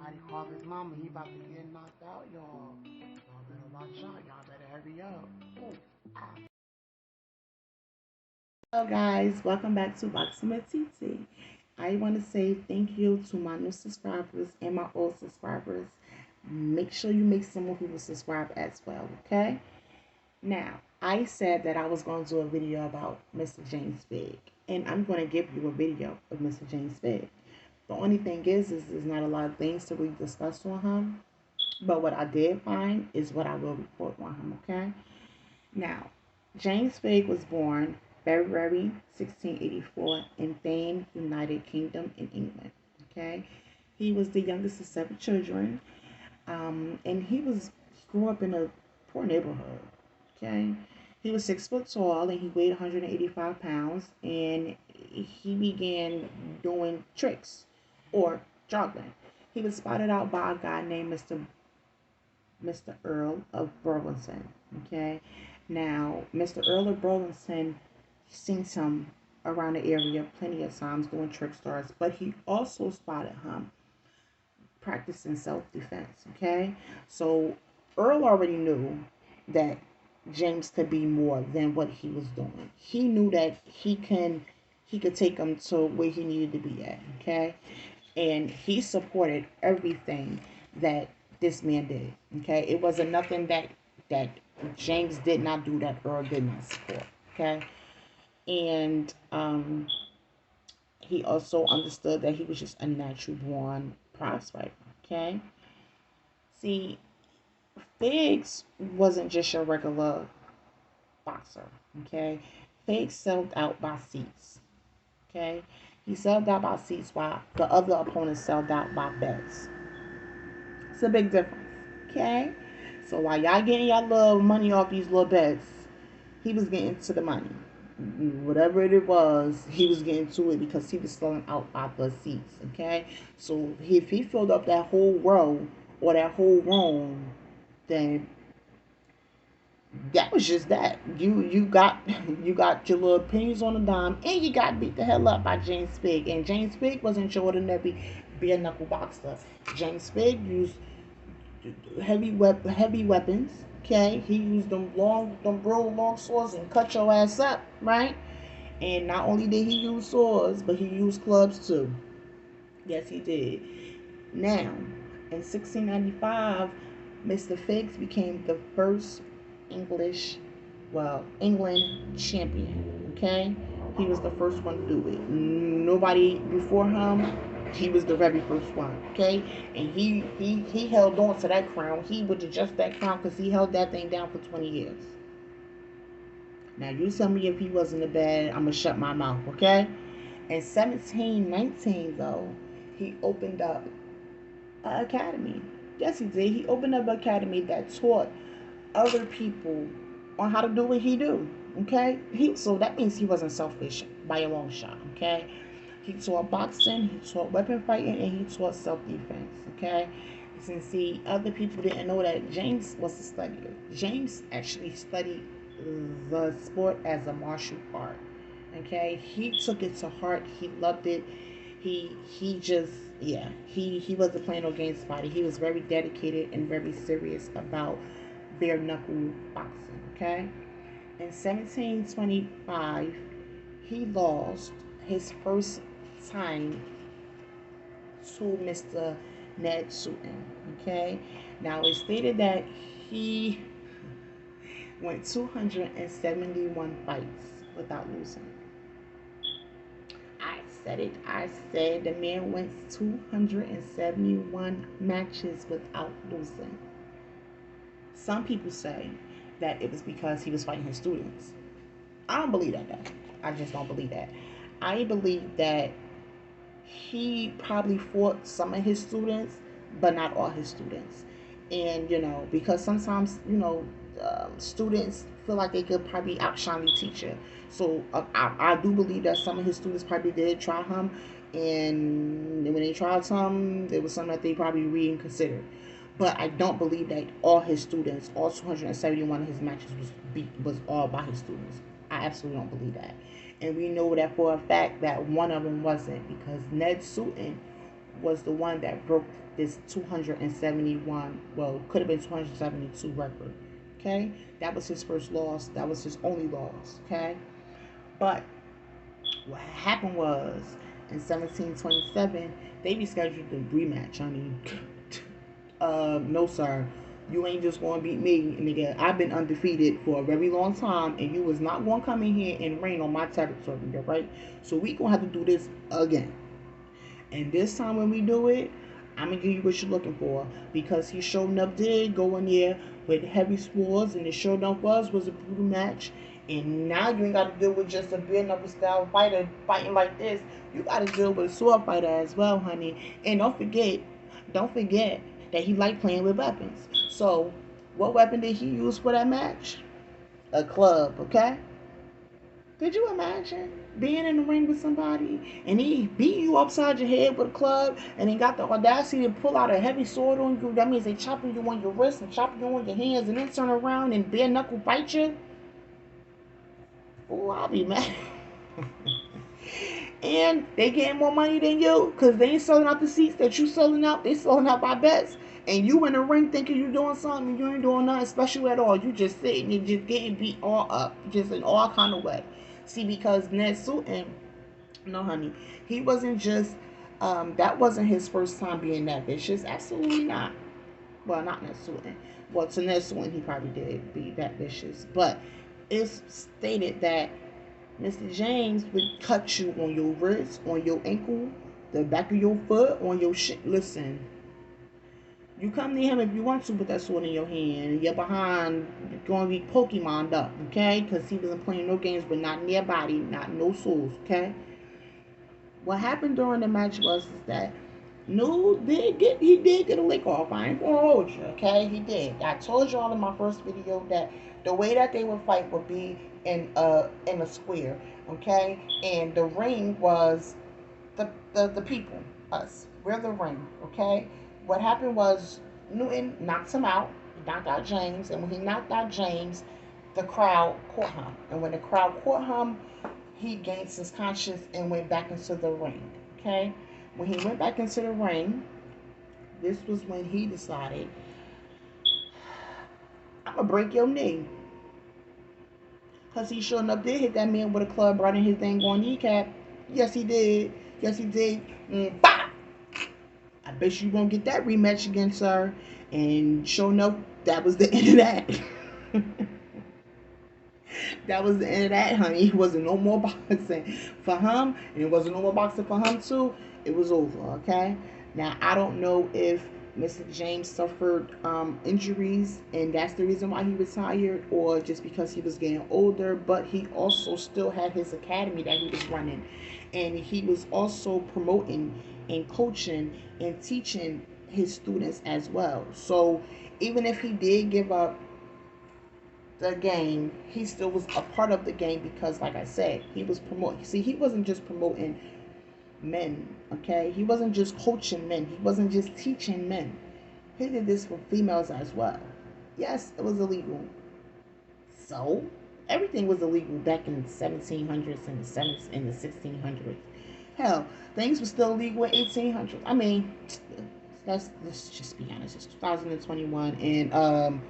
Somebody called his mama. He about to get knocked out, y'all. Y'all better watch out. Y'all better hurry up. Ooh, ah. Hello, guys. Welcome back to Boxing with TT. I want to say thank you to my new subscribers and my old subscribers. Make sure you make some more people subscribe as well, okay? Now, I said that I was going to do a video about Mr. James Figg, and I'm going to give you a video of Mr. James Figg. The only thing is there's not a lot of things to really discuss on him, but what I did find is what I will report on him, okay? Now, James Figg was born February 1684 in Thane, United Kingdom in England, okay? He was the youngest of 7 children, and he grew up in a poor neighborhood, okay? He was 6 foot tall and he weighed 185 pounds, and he began doing tricks or jogging. He was spotted out by a guy named Mr. Earl of Burlington. Okay, now Mr. Earl of Burlington seen him around the area plenty of times doing trick stars, but he also spotted him practicing self-defense. Okay, so Earl already knew that James could be more than what he was doing. He knew that he could take him to where he needed to be at. Okay, and he supported everything that this man did. Okay, it wasn't nothing that James did not do that Earl did not support. Okay, and he also understood that he was just a natural born prize fighter. Okay, see, Figgs wasn't just your regular boxer. Okay, Figgs sold out by seats. Okay, he sold out by seats while the other opponents sold out by bets. It's a big difference. Okay? So while y'all getting y'all little money off these little bets, he was getting to the money. Whatever it was, he was getting to it because he was selling out by the seats. Okay? So if he filled up that whole row or that whole room, then that was just that. You got you got your little pennies on a dime, and you got beat the hell up by James Figg. And James Figg wasn't your ordinary bare knuckle boxer. James Figg used heavy weapons. Okay, he used them real long swords and cut your ass up, right? And not only did he use swords, but he used clubs too. Yes, he did. Now, in 1695, Mr. Figgs became the first England champion. Okay, he was the first one to do it. Nobody before him. He was the very first one. Okay, and he held on to that crown. He would adjust that crown because he held that thing down for 20 years. Now you tell me if he wasn't a bad, I'm gonna shut my mouth. Okay. In 1719, though, he opened up an academy. Yes, he did. He opened up an academy that taught other people on how to do what he do. Okay, so that means he wasn't selfish by a long shot. Okay, he taught boxing, he taught weapon fighting, and he taught self defense. Okay, and see, other people didn't know that James was a studier. James actually studied the sport as a martial art. Okay, he took it to heart. He loved it. He just, yeah, he wasn't playing no games about it. He was very dedicated and very serious about bare knuckle boxing. Okay, in 1725 he lost his first time to Mr. Ned Sutton. Okay, now it's stated that he went 271 fights without losing. I said it. I said the man went 271 matches without losing. Some people say that it was because he was fighting his students. I don't believe that, though. I just don't believe that. I believe that he probably fought some of his students, but not all his students. And, because sometimes, students feel like they could probably outshine the teacher. So I do believe that some of his students probably did try him. And when they tried him, it was something that they probably reconsidered. But I don't believe that all his students, all 271 of his matches was all by his students. I absolutely don't believe that. And we know that for a fact that one of them wasn't, because Ned Sutton was the one that broke this 271, well, could have been 272 record. Okay, that was his first loss. That was his only loss. Okay, but what happened was in 1727 they rescheduled the rematch. I mean, no sir, you ain't just gonna beat me, nigga. I've been undefeated for a very long time, and you was not gonna come in here and reign on my territory, right? So we gonna have to do this again. And this time when we do it, I'm gonna give you what you're looking for, because he showed enough did go in there with heavy swords, and it showed enough was a brutal match. And now you ain't got to deal with just a bare knuckle style fighter fighting like this. You got to deal with a sword fighter as well, honey. And don't forget that he liked playing with weapons. So, what weapon did he use for that match? A club, okay? Could you imagine being in the ring with somebody and he beat you upside your head with a club, and he got the audacity to pull out a heavy sword on you? That means they chopping you on your wrist and chopping you on your hands, and then turn around and bare knuckle fight you? Oh, I'll be mad. And they getting more money than you, because they ain't selling out the seats that you selling out. They selling out by bets. And you in the ring thinking you doing something, and you ain't doing nothing special at all. You just sitting and just getting beat all up, just in all kind of way. See, because Ned Sutton, no honey, he wasn't just, that wasn't his first time being that vicious. Absolutely not. Well, not Ned Sutton. Well, to Ned Sutton, he probably did be that vicious. But it's stated that Mr. James would cut you on your wrist, on your ankle, the back of your foot, on your shit. Listen, you come near him if you want to with that sword in your hand. You're behind, going to be Pokemon up, okay? Because he wasn't playing no games, but not near body, not no souls, okay? What happened during the match was that he did get a lick off. I ain't gonna hold you, okay? He did. I told y'all in my first video that the way that they would fight would be in a square, okay? And the ring was the people, us. We're the ring, okay? What happened was Newton knocked him out, knocked out James, and when he knocked out James, the crowd caught him. And when the crowd caught him, he gained his conscience and went back into the ring, okay? When he went back into the ring, this was when he decided, I'm going to break your knee. Because he sure enough did hit that man with a club right in his dang on kneecap. Yes, he did. Yes, he did. And bop! I bet you won't get that rematch again, sir. And sure enough, that was the end of that. That was the end of that, honey. It wasn't no more boxing for him, and it wasn't no more boxing for him too. It was over, okay? Now, I don't know if Mr. James suffered injuries, and that's the reason why he retired, or just because he was getting older, but he also still had his academy that he was running, and he was also promoting and coaching and teaching his students as well. So even if he did give up the game, he still was a part of the game, because like I said, he was promoting. See, he wasn't just promoting men, okay? He wasn't just coaching men. He wasn't just teaching men. He did this for females as well. Yes, it was illegal. So, everything was illegal back in the 1700s and the 1600s. Hell, things were still illegal in 1800s. I mean, let's just be honest. It's 2021, and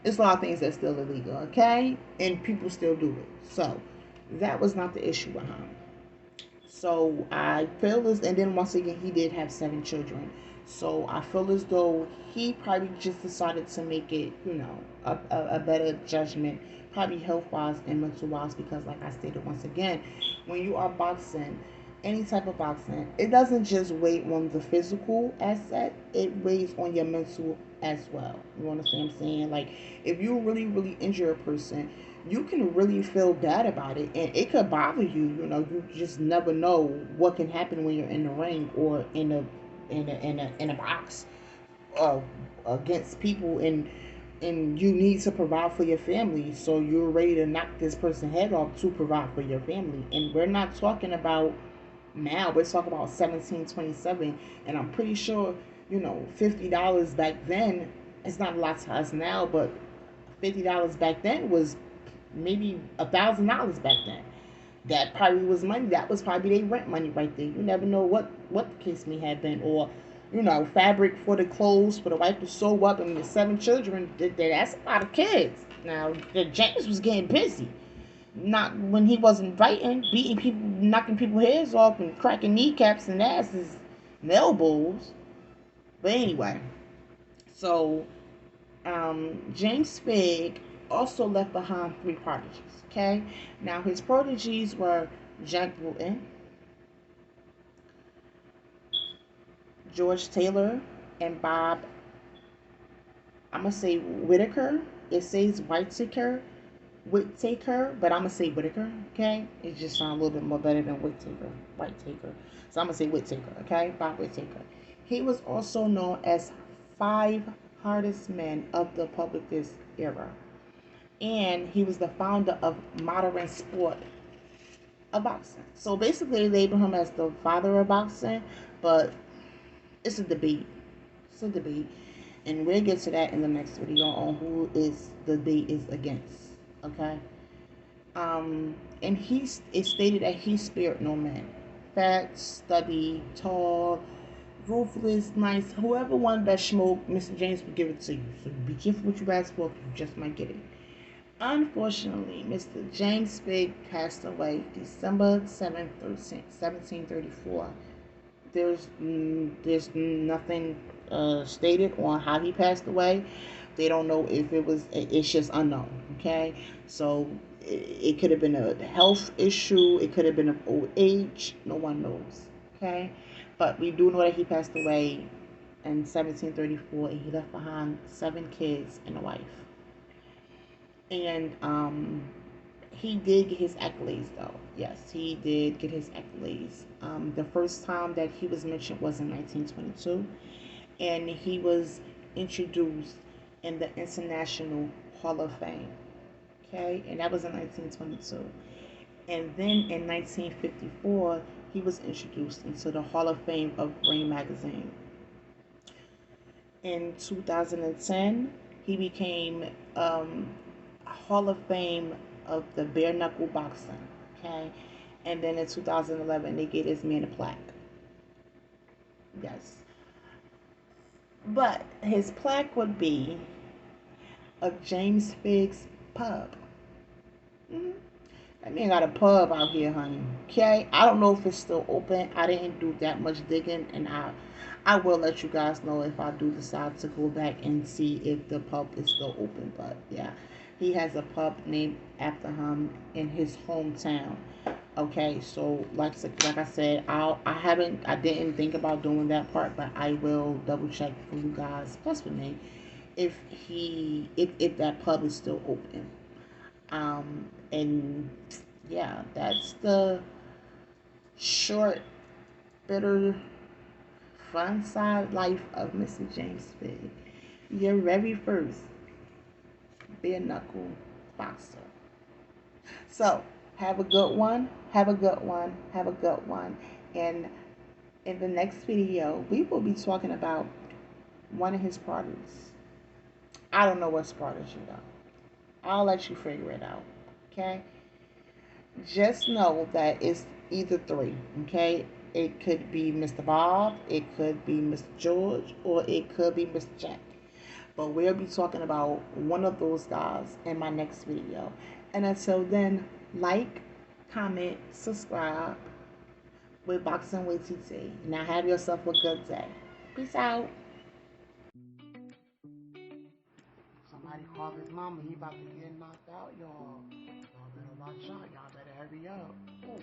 it's a lot of things that's still illegal, okay? And people still do it. So, that was not the issue with him. So, I feel as, and then once again, he did have 7 children. So, I feel as though he probably just decided to make it, a better judgment, probably health-wise and mental-wise, because like I stated once again, when you are boxing, any type of boxing, it doesn't just weigh on the physical aspect, it weighs on your mental as well. You understand what I'm saying? Like, if you really, really injure a person, you can really feel bad about it, and it could bother you. You just never know what can happen when you're in the ring or in a box against people, and you need to provide for your family, so you're ready to knock this person's head off to provide for your family. And we're not talking about now, we're talking about 1727, and I'm pretty sure $50 back then, it's not a lot to us now, but $50 back then was maybe $1,000 back then. That probably was money. That was probably their rent money right there. You never know what the case may have been, or fabric for the clothes for the wife to sew up, and the 7 children. That's a lot of kids. Now, James was getting busy. Not when he wasn't fighting, beating people, knocking people's heads off, and cracking kneecaps and asses and elbows. But anyway, so James Figg also left behind 3 prodigies. Okay, now his prodigies were Jack Bruton, George Taylor, and Bob. I'm gonna say Whitaker. It says Whitaker, but I'm gonna say Whitaker. Okay, it just sounds a little bit more better than Whitaker. So I'm gonna say Whitaker. Okay, Bob Whitaker. He was also known as 5 hardest men of the publicist era, and he was the founder of modern sport of boxing. So basically, they label him as the father of boxing, but it's a debate. It's a debate, and we'll get to that in the next video on who is the debate is against. Okay. And it stated that he spared no man, fat, stubby, tall, ruthless, nice. Whoever wanted that smoke, Mr. James would give it to you. So be careful what you ask for, you just might get it. Unfortunately, Mr. James Figg passed away December 7th, 1734. There's nothing stated on how he passed away. They don't know if it was. It's just unknown. Okay, so it could have been a health issue. It could have been an old age. No one knows. Okay, but we do know that he passed away in 1734, and he left behind 7 kids and a wife. And he did get his accolades, though. Yes, he did get his accolades. The first time that he was mentioned was in 1922, and he was introduced in the International Hall of Fame. Okay, and that was in 1922. And then in 1954, he was introduced into the Hall of Fame of Brain Magazine. In 2010, he became Hall of Fame of the bare knuckle boxing. Okay, and then in 2011, they gave this man a plaque. Yes, but his plaque would be of James Figg's pub. Mm-hmm. That man got a pub out here, honey. Okay, I don't know if it's still open. I didn't do that much digging, and I will let you guys know if I do decide to go back and see if the pub is still open. But yeah, he has a pub named after him in his hometown. Okay, so like I said, I didn't think about doing that part, but I will double check for you guys, plus for me, if that pub is still open. And yeah, that's the short, bitter, fun side life of Mr. James Figg, your very first bare knuckle boxer. So have a good one. Have a good one. Have a good one. And in the next video, we will be talking about one of his parties. I don't know what strategy though. I'll let you figure it out. Okay? Just know that it's either 3. Okay? It could be Mr. Bob, it could be Mr. George, or it could be Mr. Jack. But we'll be talking about one of those guys in my next video. And until then, like, comment, subscribe with Boxing with TT. Now have yourself a good day. Peace out. Somebody called his mama. He about to get knocked out, y'all. Y'all better watch out. Y'all better hurry up. Ooh.